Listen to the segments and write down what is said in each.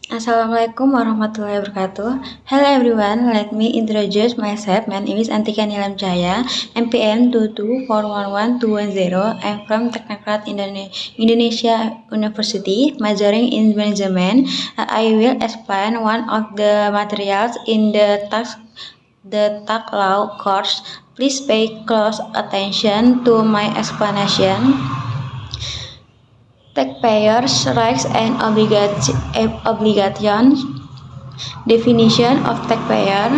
Assalamualaikum warahmatullahi wabarakatuh. Hello everyone, let me introduce myself. My name is Antika Nilam Jaya, MPN 224112110. I'm from Teknokrat Indonesia University, majoring in management. I will explain one of the materials in the tax law course. Please pay close attention to my explanation. Taxpayers' rights and obligations. Definition of taxpayer.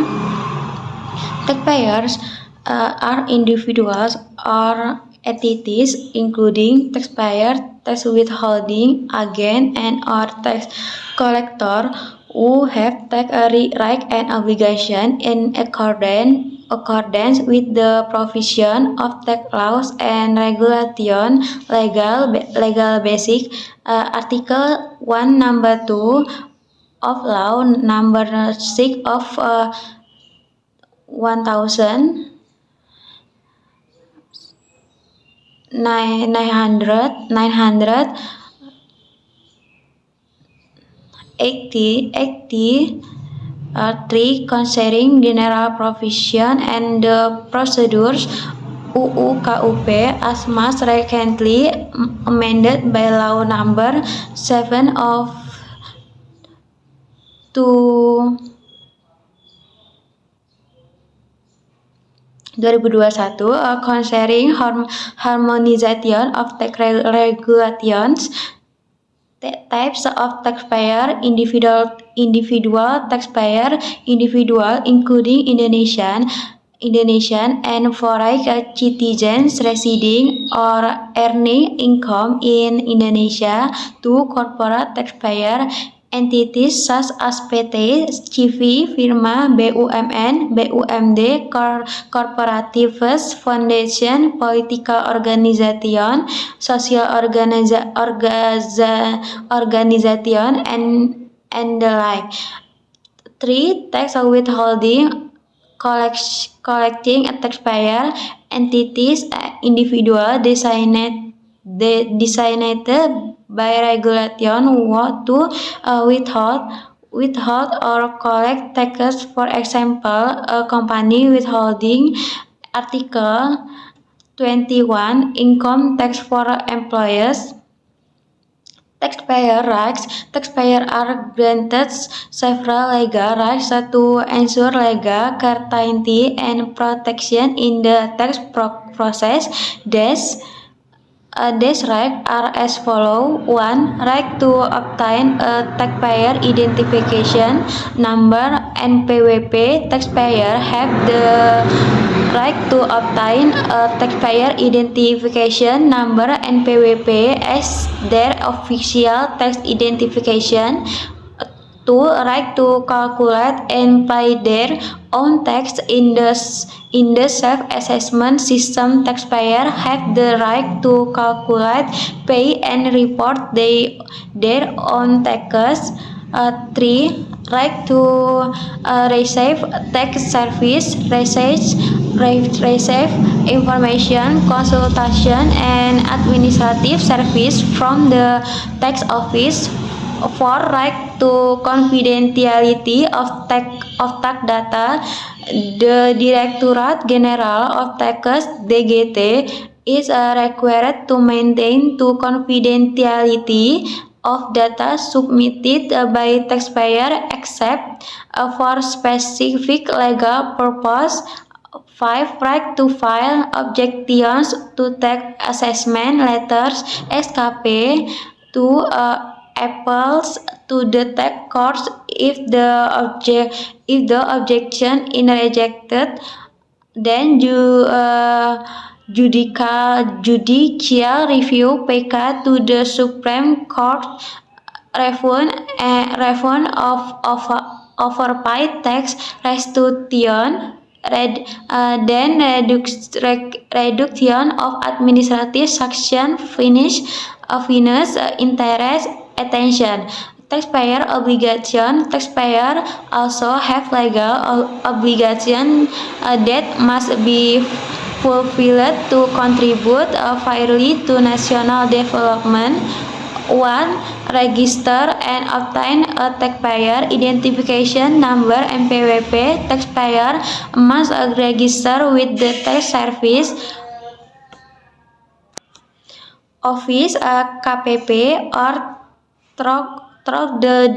Taxpayers are individuals or entities including taxpayer, tax withholding agent, and or tax collector who have tax right and obligation in accordance with the provision of tax laws and regulation. Legal basic. Article 1 number 2 of law number 6 of 1983 concerning general provision and the procedures UU KUP as much recently amended by law number 7 of 2021 concerning harmonization of tax regulations. Types of taxpayer: individual taxpayer, individual including Indonesian and foreign citizens residing or earning income in Indonesia. 2. Corporate taxpayer, entities such as PT, CV, firma, BUMN, BUMD, corporatives, foundation, political organization, social organization, and the like. 3. Tax withholding, collecting taxpayer, entities, individual designated by regulation to withhold or collect taxes. For example, a company withholding. Article 21 income tax for employees. Taxpayer rights. Taxpayers are granted several legal rights to ensure legal certainty and protection in the tax process. These rights are as follows. 1. Right to obtain a taxpayer identification number (NPWP). Taxpayers have the right to obtain a taxpayer identification number (NPWP) as their official tax identification. 2. Right to calculate and pay their own tax in the self-assessment system. Taxpayers have the right to calculate, pay, and report their own taxes. 3. Right to receive tax service, receive information, consultation, and administrative service from the tax office. 4. Right to confidentiality of tax data. The Directorate General of Taxes (DGT) is required to maintain the confidentiality of data submitted by taxpayer except for specific legal purpose. 5. Right to file objections to tax assessment letters (SKP) to appeals to the tax court if the objection is rejected. Then judicial review (PK) to the Supreme Court. Refund of overpaid tax, restitution. Then reduction of administrative sanction, fines, interest. Attention. Taxpayer obligation. Taxpayers also have legal obligation that must be fulfilled to contribute fairly to national development. 1. Register and obtain a taxpayer identification number (NPWP). Taxpayer must register with the tax service office (KPP) or through the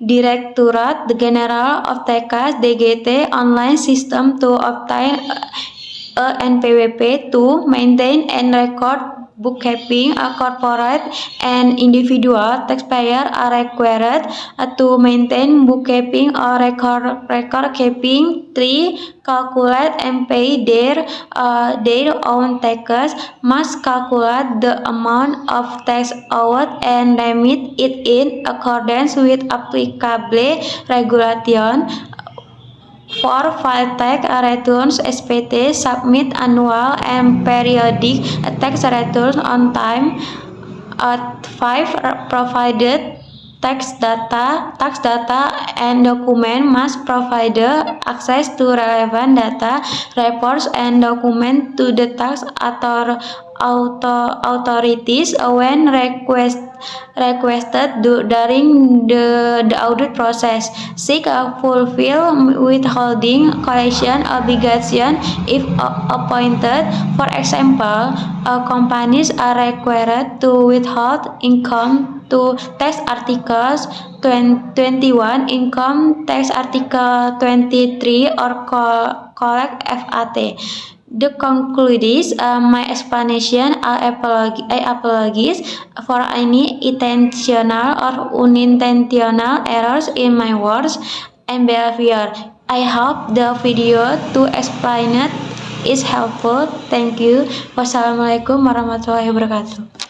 Directorate General of Tax (DGT) online system to obtain a NPWP. 2. Maintain and record bookkeeping. Corporate and individual taxpayers are required to maintain bookkeeping or record keeping. 3. Calculate and pay their own taxes. Must calculate the amount of tax owed and remit it in accordance with applicable regulation. 4. File tax returns (SPT). Submit annual and periodic tax returns on time. 5. Provided tax data and document must provide access to relevant data, reports, and documents to the tax authorities when requested during the audit process. 6. Fulfill withholding collection obligation if appointed. For example, companies are required to withhold income to tax Articles 21, income tax Article 23, or collect VAT. The concludes my explanation. I apologize for any intentional or unintentional errors in my words and behavior. I hope the video to explain it is helpful. Thank you. Wassalamualaikum warahmatullahi wabarakatuh.